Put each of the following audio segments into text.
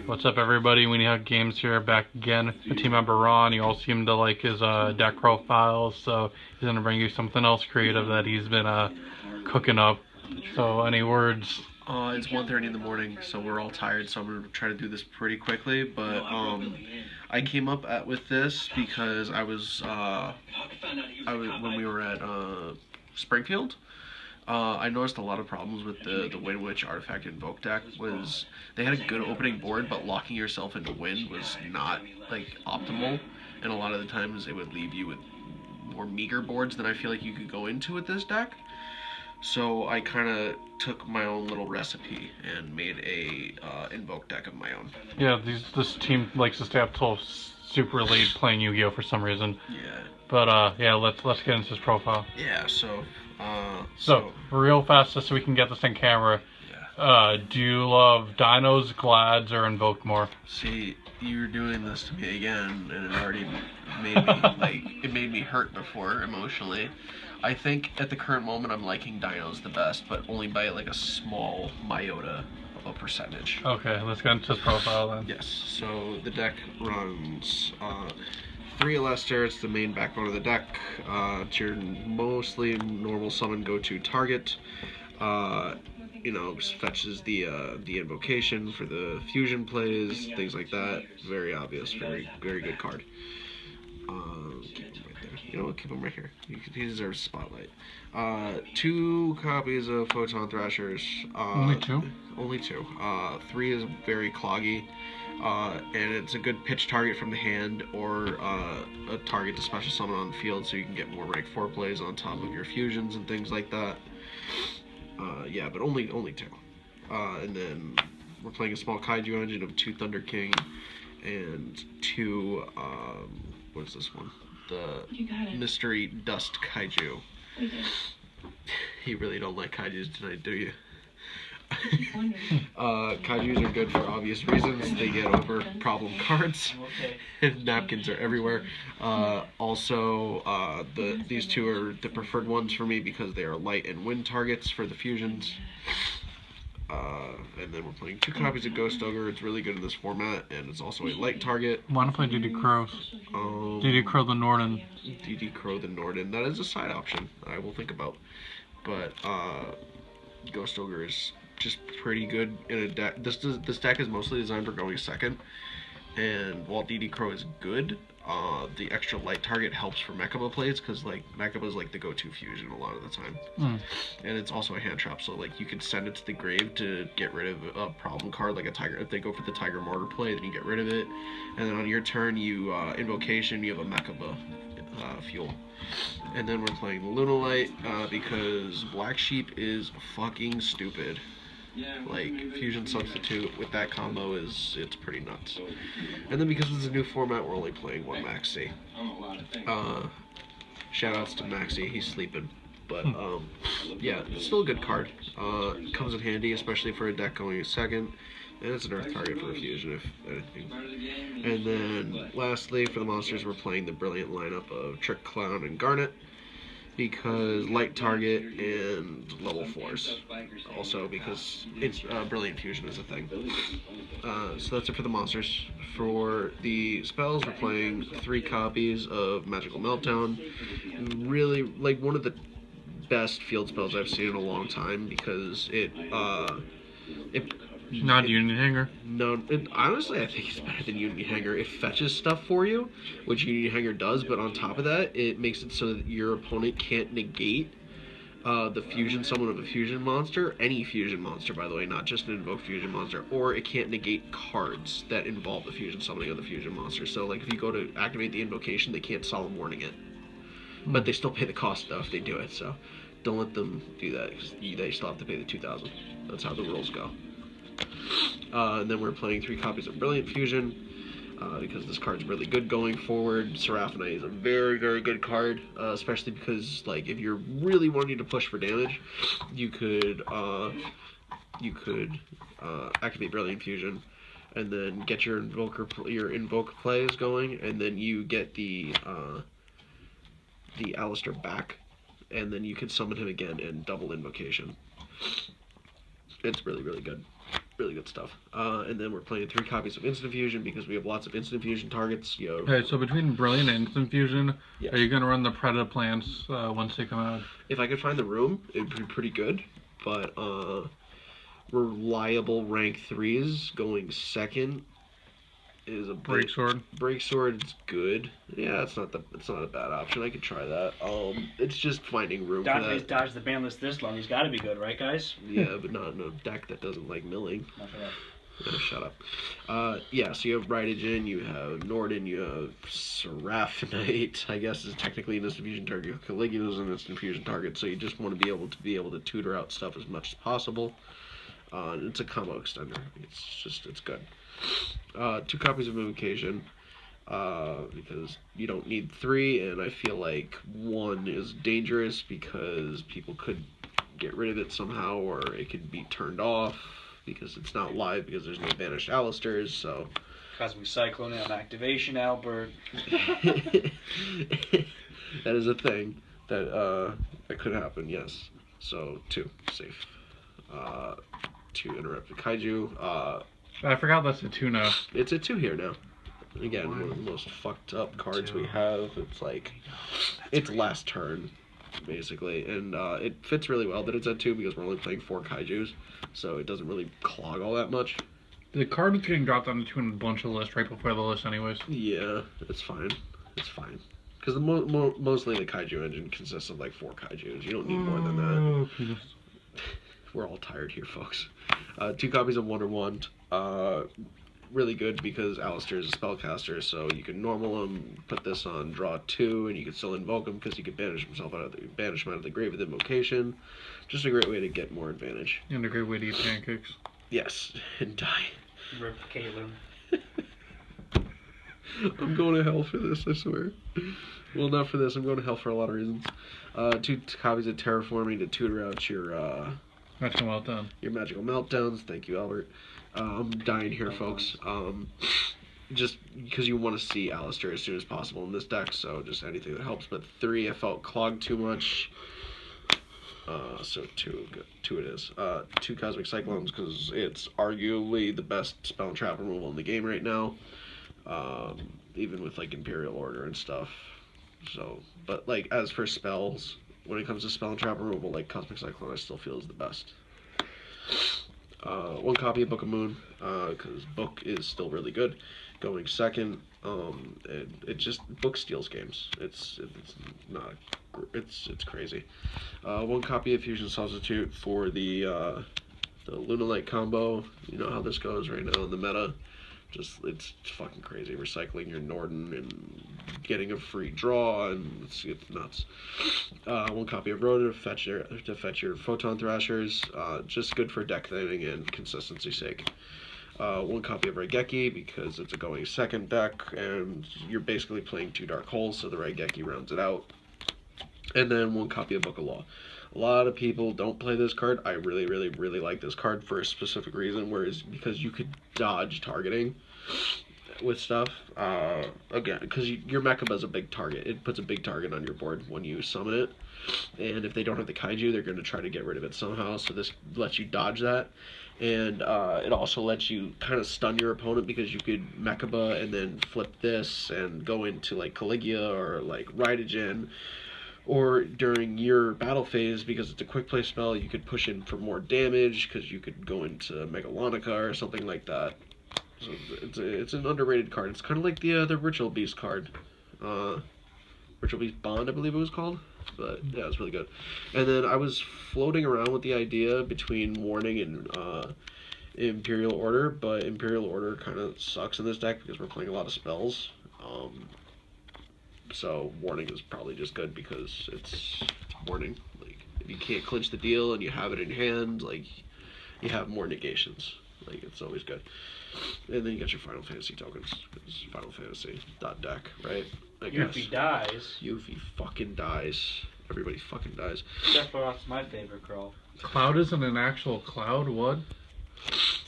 What's up, everybody? We have games here back again. A team member Ron. You all seem to like his deck profiles, so he's gonna bring you something else creative that he's been cooking up. So, any words? It's 1:30 in the morning, so we're all tired. So I'm gonna try to do this pretty quickly. But I came up with this because I was when we were at Springfield. I noticed a lot of problems with the Wind Witch Artifact Invoked deck. Was they had a good opening board, but locking yourself into Wind was not like optimal, and a lot of the times it would leave you with more meager boards than I feel like you could go into with this deck. So I kind of took my own little recipe and made a Invoked deck of my own. Yeah, this team likes to stay up till super late playing Yu-Gi-Oh for some reason. Yeah. But yeah, let's get into his profile. Yeah. So real fast, just so we can get this in camera. Yeah. Do you love Dinos, Glads, or Invoked more? See, you're doing this to me again, and it already made me hurt before emotionally. I think at the current moment I'm liking Dinos the best, but only by like a small iota of a percentage. Okay, let's get into his profile then. Yes. So the deck runs 3 Alester. It's the main backbone of the deck. It's your mostly normal summon go-to target. Fetches the invocation for the fusion plays, things like that. Very obvious, very good card. Keep him right there. You know what? Keep him right here. He deserves spotlight. 2 copies of Photon Thrashers. Only 2? Only 2. 3 is very cloggy. And it's a good pitch target from the hand, or a target to special summon on the field, so you can get more rank 4 plays on top of your fusions and things like that. Yeah, but only 2. And then we're playing a small Kaiju engine of 2 Thunder King and 2 what is this one? The Mystery Dust Kaiju. We did. You really don't like Kaijus tonight, do you? Kaijus are good for obvious reasons. They get over problem cards, and napkins are everywhere. Also, these 2 are the preferred ones for me because they are light and wind targets for the fusions. And then we're playing 2 copies of Ghost Ogre. It's really good in this format, and it's also a light target. Want to play DD Crows? DD Crow the Norden. DD Crow the Norden. That is a side option I will think about. But Ghost Ogre is just pretty good in a deck. This deck is mostly designed for going second, and while DD Crow is good, the extra light target helps for Mechaba plays, because like Mechaba is like the go-to fusion a lot of the time, and it's also a hand trap, so like you can send it to the grave to get rid of a problem card like a Tiger. If they go for the Tiger Mortar play, then you get rid of it, and then on your turn you invocation, you have a Mechaba fuel. And then we're playing Lunalight because Black Sheep is fucking stupid. Like, fusion substitute with that combo it's pretty nuts. And then because it's a new format, we're only playing 1 Maxi. Shoutouts to Maxi, he's sleeping. But yeah, it's still a good card. It comes in handy, especially for a deck going second. And it's an earth target for a fusion, if anything. And then lastly, for the monsters, we're playing the brilliant lineup of Trick Clown and Garnet, because light target and level 4s. Also because it's brilliant fusion is a thing. So that's it for the monsters. For the spells, we're playing 3 copies of Magical Meltdown. Really, like, one of the best field spells I've seen in a long time, because it Not Unity Hanger? No, honestly, I think it's better than Unity Hanger. It fetches stuff for you, which Unity Hanger does, but on top of that, it makes it so that your opponent can't negate the fusion summon of a fusion monster, any fusion monster, by the way, not just an invoked fusion monster, or it can't negate cards that involve the fusion summoning of the fusion monster. So, like, if you go to activate the invocation, they can't solemn warning it. But they still pay the cost, though, if they do it, so don't let them do that, because they still have to pay the $2,000. That's how the rules go. And then we're playing 3 copies of Brilliant Fusion, because this card's really good going forward. Seraphonite is a very good card, especially because, like, if you're really wanting to push for damage, you could activate Brilliant Fusion, and then get your invoke plays going, and then you get the Alistair back, and then you can summon him again and double invocation. It's really good. Really good stuff. And then we're playing 3 copies of Instant Fusion because we have lots of Instant Fusion targets. Okay, so between Brilliant and Instant Fusion, Yes. are you going to run the Predator plants once they come out? If I could find the room, it'd be pretty good. But reliable rank 3s going second is a Break Sword? Break Sword is good. Yeah, it's not a bad option. I could try that. It's just finding room for Dante's that. dodged the ban list this long. He's got to be good, right, guys? Yeah, but not in a deck that doesn't like milling. Not for that. Shut up. Yeah, so you have Raiden, you have Norden, you have Seraphonite, I guess is technically an instant fusion target. Caligula is an instant fusion target, so you just want to be able to tutor out stuff as much as possible. It's a combo extender. It's good. 2 copies of Invocation, because you don't need 3, and I feel like 1 is dangerous because people could get rid of it somehow, or it could be turned off because it's not live because there's no banished Alistairs, so... Cosmic Cyclone on activation, Albert. That is a thing that could happen, yes. So, 2, safe. 2, interrupt the Kaiju. I forgot that's a 2 now. It's a 2 here now. Again, one of the most fucked up cards we have. It's like, it's last turn, basically. And it fits really well that it's at 2 because we're only playing 4 Kaijus. So it doesn't really clog all that much. The card is getting dropped down to 2 in a bunch of lists right before the list anyways. Yeah, it's fine. It's fine. Because mostly the Kaiju engine consists of like 4 Kaijus. You don't need more than that. We're all tired here, folks. 2 copies of Wonder Wand. Really good because Alistair is a spellcaster, so you can normal him, put this on draw 2, and you can still invoke him because he can banish him out of the grave with invocation. Just a great way to get more advantage. And a great way to eat pancakes. Yes, and die. Rip Caitlin. I'm going to hell for this, I swear. Well, not for this. I'm going to hell for a lot of reasons. 2 copies of Terraforming to tutor out your Magical Meltdown. Your Magical Meltdowns. Thank you, Albert. I'm dying here, folks. Just because you want to see Alistair as soon as possible in this deck, so just anything that helps. But 3, I felt clogged too much. So 2 it is. 2 Cosmic Cyclones because it's arguably the best spell and trap removal in the game right now. Even with like Imperial Order and stuff. So, but like as for spells, when it comes to spell and trap removal, like Cosmic Cyclone, I still feel is the best. 1 copy of Book of Moon, because Book is still really good. Going second, it just Book steals games. It's crazy. 1 copy of Fusion Substitute for the Lunalite combo. You know how this goes right now in the meta. It's fucking crazy. Recycling your Norden and getting a free draw, and it's nuts. 1 copy of Rhoda to fetch your Photon Thrashers. Just good for deck thinning and consistency sake. 1 copy of Raigeki because it's a going second deck, and you're basically playing 2 Dark Holes, so the Raigeki rounds it out. And then 1 copy of Book of Law. A lot of people don't play this card. I really, really, really like this card for a specific reason, whereas because you could dodge targeting with stuff. Again, because your Mechaba is a big target. It puts a big target on your board when you summon it. And if they don't have the Kaiju, they're going to try to get rid of it somehow. So this lets you dodge that. And it also lets you kind of stun your opponent because you could Mechaba and then flip this and go into like Caligula or like Raiden. Or during your battle phase, because it's a quick play spell, you could push in for more damage, because you could go into Megalonica or something like that. So it's an underrated card. It's kind of like the Ritual Beast card. Ritual Beast Bond, I believe it was called. But yeah, it's really good. And then I was floating around with the idea between Warning and Imperial Order, but Imperial Order kind of sucks in this deck because we're playing a lot of spells. So Warning is probably just good because it's Warning. Like if you can't clinch the deal and you have it in hand, like you have more negations. Like it's always good. And then you got your Final Fantasy tokens. It's Final Fantasy .deck, right? I guess. Yuffie dies. Yuffie fucking dies. Everybody fucking dies. Sephiroth's my favorite girl. Cloud isn't an actual cloud, what?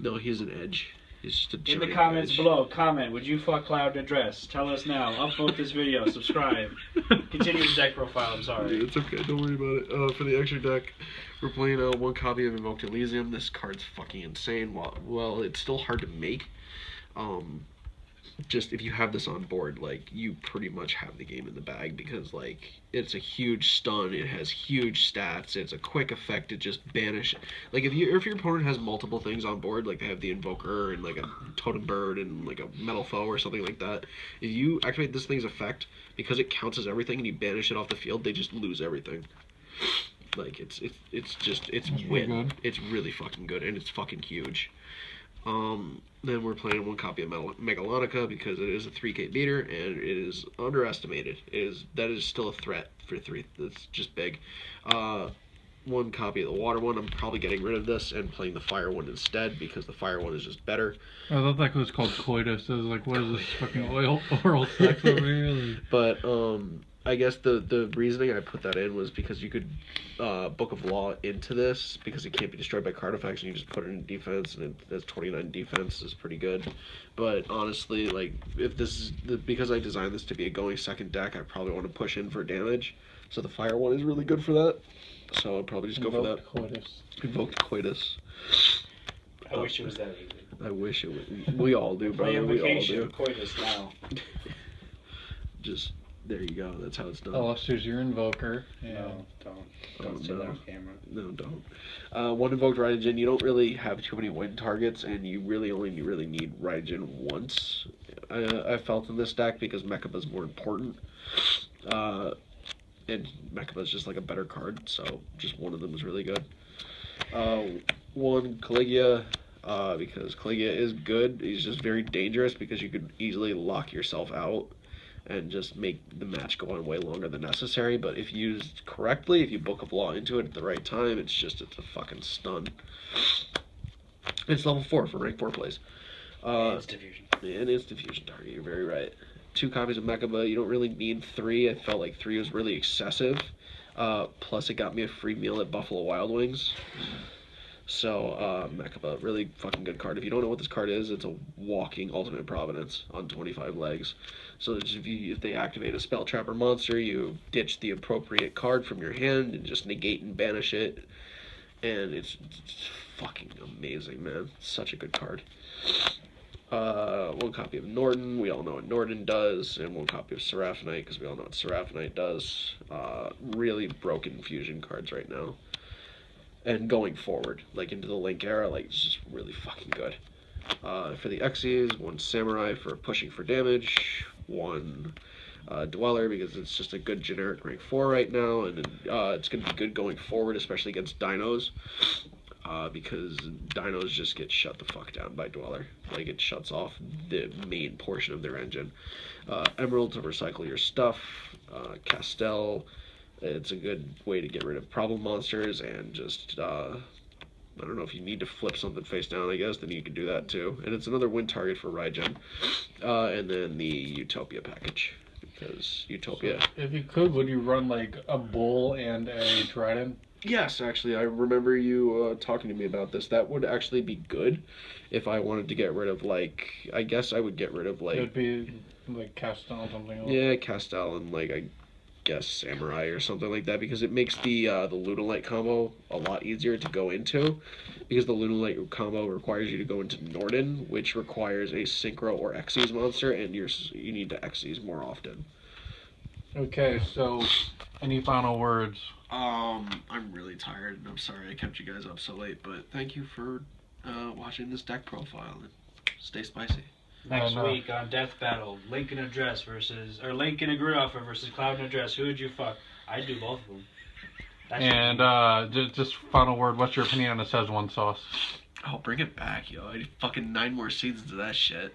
No, he's an edge. He's just a In the giant comments bitch. below, comment, would you fuck Cloud in a dress? Tell us now. Upvote this video. Subscribe. Continue the deck profile. I'm sorry. It's okay, don't worry about it. For the extra deck, we're playing one copy of Invoked Elysium. This card's fucking insane. Well, it's still hard to make. Just if you have this on board, like, you pretty much have the game in the bag, because like it's a huge stun, it has huge stats, it's a quick effect to just banish. Like if your opponent has multiple things on board, like they have the Invoker and like a Totem Bird and like a Metal Foe or something like that, if you activate this thing's effect, because it counts as everything and you banish it off the field, they just lose everything. Like it's win. Good. It's really fucking good, and it's fucking huge. Then we're playing one copy of Megalonica because it is a 3K beater and it is underestimated. That is still a threat for 3. That's just big. One copy of the water one. I'm probably getting rid of this and playing the fire one instead because the fire one is just better. I thought that was called coitus. I was like, what is this fucking oral sex over here? Like... But I guess the reasoning I put that in was because you could Book of Law into this because it can't be destroyed by card effects, and you just put it in defense, and that's 29 defense is pretty good. But honestly, like if this is because I designed this to be a going second deck, I probably want to push in for damage. So the fire one is really good for that. So I'll probably just go for that. Coitus. Invoked Coitus. I wish it was that easy. I wish it would. We all do, Play brother. We all Invocation do. of Coitus now. Just there you go. That's how it's done. Oh, choose your invoker. Yeah. No, don't say that on camera. No, don't. One Invoked Raijin, you don't really have too many win targets, and you really only really need Raijin once. I felt in this deck because Mechaba's more important. And Mechaba's just like a better card, so just one of them is really good. One Caligula, because Caligula is good. He's just very dangerous because you could easily lock yourself out and just make the match go on way longer than necessary. But if used correctly, if you Book of Law into it at the right time, it's a fucking stun. It's level 4 for rank 4 plays. It's diffusion. And it's diffusion target, you're very right. 2 copies of Mechaba, you don't really need 3. I felt like 3 was really excessive. Plus it got me a free meal at Buffalo Wild Wings. So, Mechaba, really fucking good card. If you don't know what this card is, it's a walking Ultimate Providence on 25 legs. So if they activate a spell trapper monster, you ditch the appropriate card from your hand and just negate and banish it. And it's fucking amazing, man. Such a good card. One copy of Norden, we all know what Norden does, and one copy of Seraphonite, because we all know what Seraphonite does. Really broken fusion cards right now. And going forward, like into the Link era, like it's just really fucking good. For the Xyz, one Samurai for pushing for damage, one Dweller because it's just a good generic rank 4 right now, and it's going to be good going forward, especially against Dinos. Because Dinos just get shut the fuck down by Dweller. Like, it shuts off the main portion of their engine. Emerald to recycle your stuff. Castell, it's a good way to get rid of problem monsters, and just, I don't know, if you need to flip something face down, I guess, then you can do that too. And it's another win target for Raijin. And then the Utopia package. Because Utopia... So if you could, would you run, like, a bull and a trident? Yes, actually, I remember you talking to me about this. That would actually be good if I wanted to get rid of, like, I guess I would get rid of, like... It would be, like, Castell or something else. Yeah, Castell and, like, I guess Samurai or something like that, because it makes the Lunalite combo a lot easier to go into, because the Lunalite combo requires you to go into Norden, which requires a Synchro or Xyz monster, and you need to Xyz more often. Okay, so any final words? I'm really tired, and I'm sorry I kept you guys up so late, but thank you for watching this deck profile, and stay spicy. Next week on Death Battle, Link in a dress versus, or Link in a grid offer versus Cloud in a dress. Who would you fuck? I'd do both of them. And just final word, what's your opinion on the Szechuan sauce? Oh, bring it back, yo. I need fucking 9 more seasons of that shit.